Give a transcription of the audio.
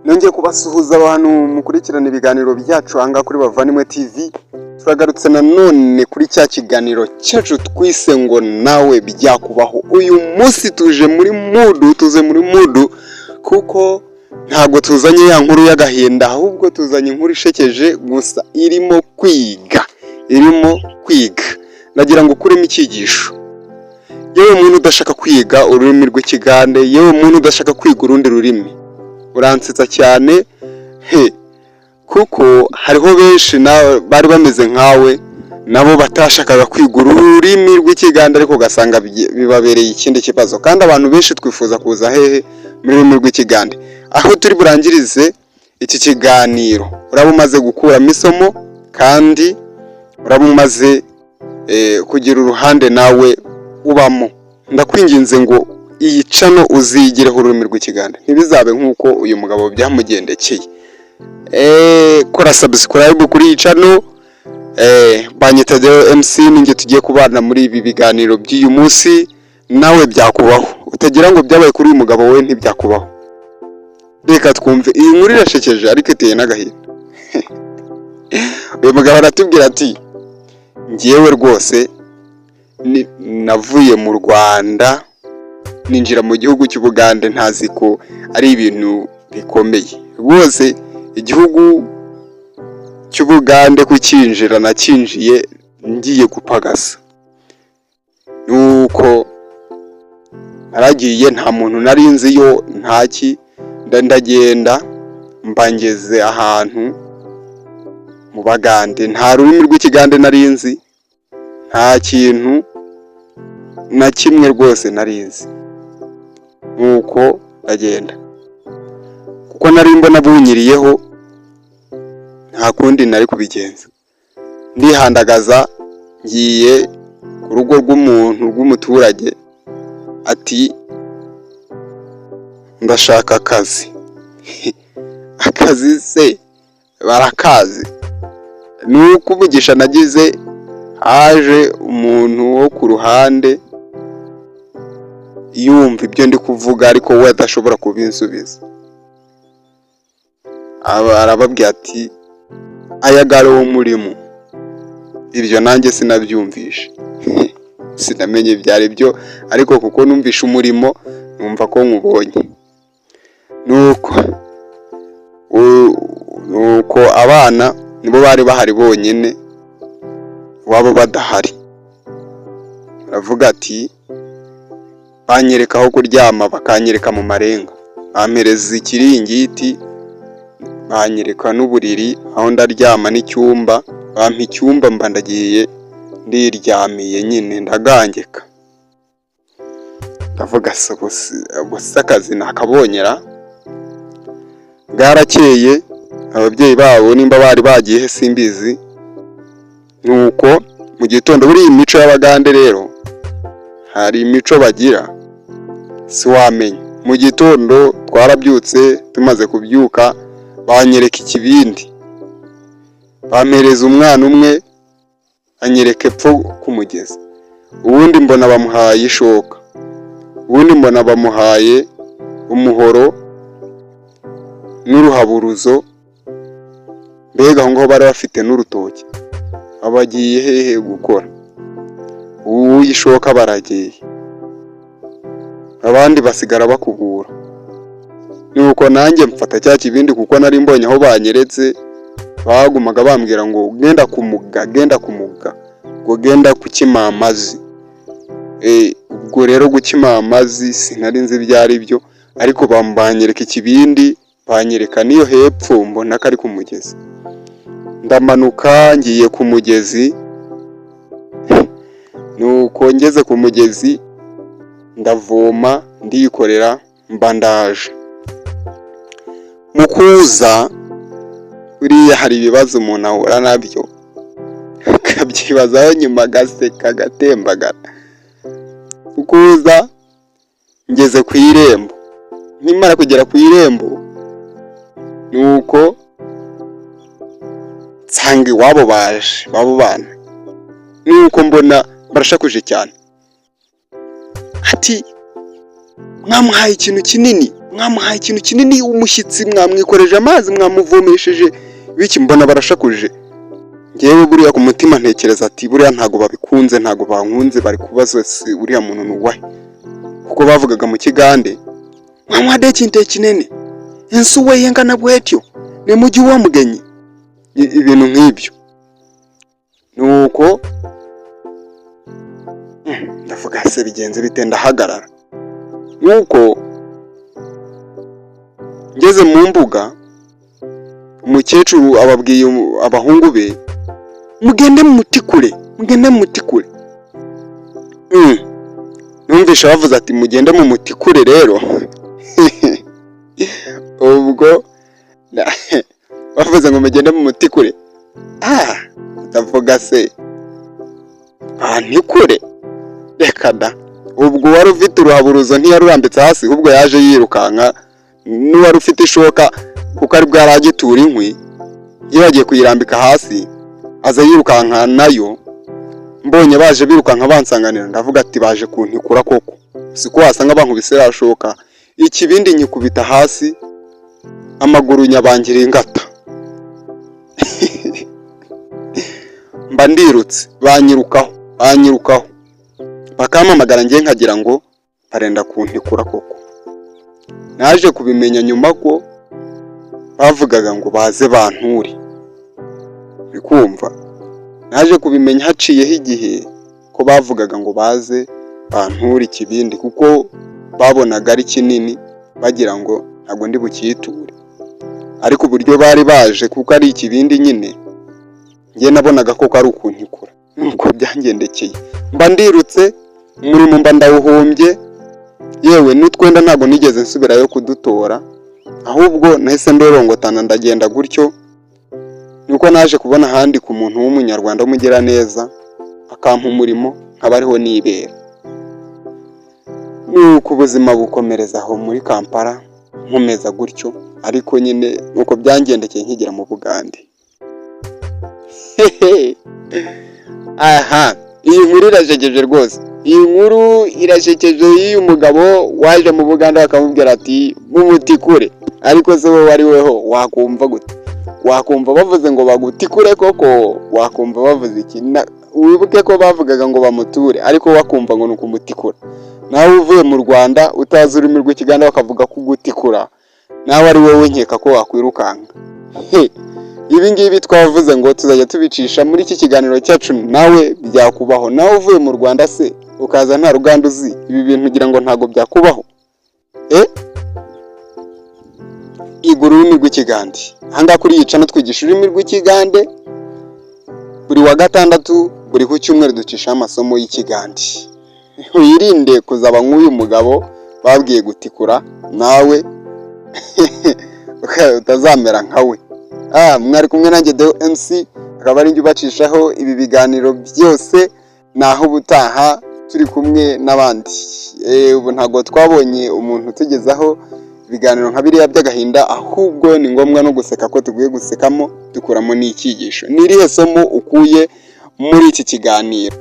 nongeye kubasuhuza abantu mukurikirana ibiganiro byacu anga kuri Bavandimwe TV. Turagarutse nanone kuri cya kiganiro cyacu twise ngo nawe byakubaho. Uyu munsi tuze muri mudu kuko ntabwo tuzanye ya nkuru y'agahinda, ahubwo tuzanye inkuru ishekeje gusa irimo kwiga. Nagira ngo ukuremo icyigisho. Yewe muntu udashaka kwiga ururimi rw'ikigande, yewe muntu udashaka kwiga urundi rurimi, uransetsa cyane kuko hariho benshi bari bameze nkawe, nabo batashakaga kwiga ururimi rw'ikigande ariko ugasanga bibabereye ikindi kibazo. Kandi abantu benshi twifuza kuza hehe muri rurimi rw'ikigande. Aho turi burangirize iki kiganiro uraba umaze gukuramo isomo kandi uraba umaze kugira uruhande nawe ubamo. Ndakwinginze ngo iyi cano uzigireho ururimi rw'ikigande, ntibizabe nk'uko uyu mugabo byamugendekeye. Kora subscribe kuri iyi cano. Banyitadeho MC, ninjye tugiye kubana muri ibi biganiro by'uyu munsi. Nawe byakubaho, utagira ngo byabaye kuri uyu mugabo we ntibyakubaho. Reka twumve iyi nkuru irashekeje ariko iteye n'agahinda. Uyu mugabo aratubwira ati, njyewe rwose navuye mu Rwanda ninjira mu gihugu cy'Ubugande, ntazi ko ari ibintu bikomeye rwose. Igihugu cy'Ubugande kukinjira nakinjiye ngiye gupagasa, nuko naragiye nta muntu nari nziyo ntaki, ndagenda mbangeze ahantu mu Bagande, nta rurimi rw'ikigande nari nzi, nta kintu na kimwe rwose nari nzi. Nuko ndagenda kuko nari mbona bunyiriyeho, nta kundi nari kubigenza. Ndihandagaza ngiye ku rugo rw'umuturage, ati ndashaka akazi. Akazi se barakazi? Nuko umugisha nagize, haje umuntu wo ku ruhande yumva ibyo ndi kuvuga ariko we adashobora kubinsubiza. Arababwira ati ayagara wo murimo. Ibyo nanjye sinabyumvishe. Sinamenye byari byo, ariko kuko numvishe umurimo numva ko nkubonye. Nuko abana nibo bari bahari bonyine, wabo badahari. Aravuga ati banyereka aho kuryama, bakanyereka mu marenga, bampereza ikiringiti, banyereka n'uburiri aho ndaryama n'icyumba, bampa icyumba mba ndagiye ndiryamiye nyine ndagangeka. Ndavuga gusa akazi nakabonyera. Bwarakeye ababyeyi babo nimba bari bagiye he simbizi. Nuko mu gitondo, buri imico y'Abagande rero hari imico bagira si wamenya. Mu gitondo twarabyutse, tumaze kubyuka banyereka ikibindi, bampereza umwana umwe anyereka epfo ku mugezi, ubundi mbona bamuhaye ishoka, ubundi mbona bamuhaye umuhoro n'uruhaburuzo, mbega aho ngaho bari bafite n'urutoki. Abagiye hehe gukora? Uw'ishoka baragiye, abandi basigara bakubura. Nuko nanjye mfata cya kibindi kuko nari mbonye aho banyeretse, bagumaga bambwira ngo genda kumuga, ngo genda kukima amazi. Ubwo rero gukima amazi sinari nzi ibyo ari byo, ariko banyereka ikibindi, banyereka niyo hepfo mbona ko ari ku mugezi. Ndamanuka ngiye ku mugezi. Nuko ngeze ku mugezi ndavoma ndikorera mba ndaje. Mu kuza buriya hari ibibazo umuntu ahura nabyo akabyibazaho nyuma agaseka agatembagara. Kuza ngeze ku irembo, nimara kugera ku irembo, nuko nsanga iwabo baje babo bana. Nuko mbona barashakuje cyane, ati mwamuhaye ikintu kinini, mwamuhaye ikintu kinini, umushyitsi mwamwikoreje amazi, mwamuvomesheje biki, mbona barashakuje. Ngewe buriya ku mutima ntekereza ati buriya ntago babikunze, ntago bankunze, bari kubaza si uriya muntu nuwahe, kuko bavugaga mu Kigande mwamuhade ikintu kinene insuwe yengana bwetyo ne mugi wa mugenyi, ibintu nk'ibyo. Nuko ndavuga se bigenze bite, ndahagarara. Nuko ngeze mu mbuga, umukecuru ababwiye abahungu be mugende mu mutikure, mugende mu mutikure. Numvisha bavuze ati mugende mu mutikure rero. Ubwo bavuze ngo mugende mu mutikure, ndavuga se ntikure, reka da. Ubwo wari ufite uruhaburuzo ntiyarurambitse hasi, ubwo yaje yirukanka, n'uwari ufite ishoka kuko ari bwaragitura inkwi, yibagiye kuyirambika hasi, aza yirukanka nayo. Mbonye baje birukanka bansanganira, ndavuga ati baje kuntikura koko, siko wasanga bankubise yashoka, ikibindi nyikubita hasi, amaguru nyabangira ingata. Mba ndirutse, banyirukaho bakampamagara, ngiye nkagira ngo barenda kuntikura koko. Naje kubimenya nyuma ko bavugaga ngo baze banture, bikumva. Naje kubimenya haciyeho igihe ko bavugaga ngo baze banture ikibindi, kuko babonaga ari kinini, bagira ngo ntabwo ndi bukiture. Ariko uburyo bari baje kuko ari ikibindi nyine, ngiye nabonaga koko ari ukuntikura. Nuko byangendekeye, mba ndirutse, umurimo mba ndawuhombye, yewe n'utwenda ntabwo nigeze nsubirayo kudutora, ahubwo nahise ndorongotana ndagenda gutyo. Nuko naje kubona ahandi ku muntu w'umunyarwanda w'umugira neza, akampa umurimo nkaba ariho nibera. Nuko ubuzima bukomereza aho muri Kampala, nkomeza gutyo. Ariko nyine nuko byangendekeye nkigera mu Bugande. Iyi nkuru irajegeje rwose. Iyi nkuru irajegeje y'uyu mugabo waje mu Bugande bakamubwira ati mumutikure. Ariko se wowe wari weho wakumva gute? Wakumva bavuze ngo bagutikure koko? Wakumva bavuze iki? Wibuke ko bavugaga ngo bamuture, ariko wakumva ngo nukumutikura. Nawe uvuye mu Rwanda utazi ururimi rw'Ikiganda bakavuga kugutikura, nawe ari wowe nkeka ko wakwirukanka. Ibi ngibi twavuze ngo tuzajya tubicisha muri iki kiganiro cyacu, nawe byakubaho. Nawe uvuye mu Rwanda se ukaza nta Ruganda uzi, ibi bintu ugira ngo ntago byakubaho? Igura ururimi rw'Ikigande. Ahangaha kuri yica no twigisha ururimi rw'Ikigande, buri wa gatandatu, buri ku cyumweru ducisha amasomo y'Ikigande. Wirinde kuzaba nk'uyu mugabo babwiye gutikura, nawe utazamera nkawe. Mwari kumwe nanjye Deo MC, akaba ari njye ubacishaho ibi biganiro byose. Naho ubutaha turi kumwe n'abandi. Ubu ntago twabonye umuntu tugezaho ibiganiro nka biriya by'agahinda, ahubwo ni ngombwa no guseka ko tugiye gusekamo, dukuramo n'icyigisho. Ni irihe somo ukuye muri iki kiganiro?